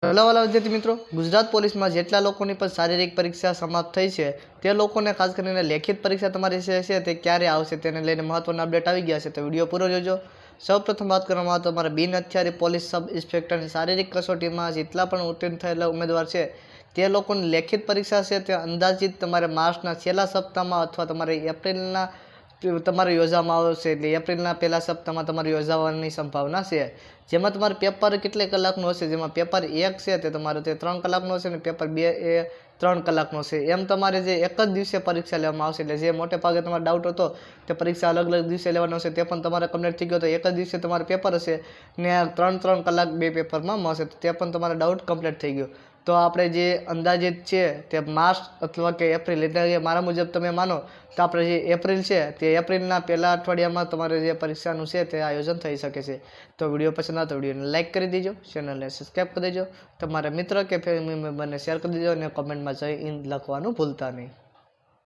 Hello વાલા વિદ્યાર્થી મિત્રો, ગુજરાત પોલીસમાં જેટલા લોકોની પણ શારીરિક પરીક્ષા સમાપ્ત થઈ છે તે લોકોને ખાસ કરીને લેખિત પરીક્ષા તમારી છે તે ક્યારે આવશે તેને લઈને મહત્વના અપડેટ આવી ગયા છે, તો વિડીયો પૂરો જોજો। સૌપ્રથમ વાત કરવામાં આવે તો અમારા બિન હથિયારી પોલીસ સબ ઇન્સ્પેક્ટરની શારીરિક કસોટીમાં જેટલા પણ ઉત્તીર્ણ થયેલા ઉમેદવાર છે તે લોકોની લેખિત પરીક્ષા છે તે અંદાજિત તમારે માર્ચના છેલ્લા સપ્તાહમાં અથવા તમારે એપ્રિલના તમારે યોજવામાં આવશે, એટલે એપ્રિલના પહેલા સપ્તાહમાં તમારે યોજાવાની સંભાવના છે। જેમાં તમારે પેપર કેટલા કલાકનું હશે, જેમાં પેપર 1 છે તે તમારે 3 કલાકનું હશે અને પેપર 2 એ 3 કલાકનું હશે। એમ તમારે જે એક જ દિવસે પરીક્ષા લેવામાં આવશે, એટલે જે મોટે ભાગે તમારો ડાઉટ હતો તે પરીક્ષા અલગ અલગ દિવસે લેવાનો હશે તે પણ તમારે કમ્પ્લીટ થઈ ગયો, તો એક જ દિવસે તમારે પેપર હશે ને 3 કલાક બે પેપરમાં મળશે, તો તે પણ તમારો ડાઉટ કમ્પ્લીટ થઈ ગયો। તો આપણે જે અંદાજિત છે તે માર્ચ અથવા કે એપ્રિલ, એટલે કે મારા મુજબ તમે માનો તો આપણે જે એપ્રિલ છે તે એપ્રિલના પહેલા અઠવાડિયામાં તમારે જે પરીક્ષાનું છે તે આયોજન થઈ શકે છે। તો વિડીયો પસંદ આવે તો વિડીયોને લાઇક કરી દેજો, ચેનલને સબસ્ક્રાઈબ કરી દેજો, તમારા મિત્ર કે ફેમિલી મેમ્બરને શેર કરી દેજો અને કોમેન્ટમાં જય હિન્દ લખવાનું ભૂલતા નહીં।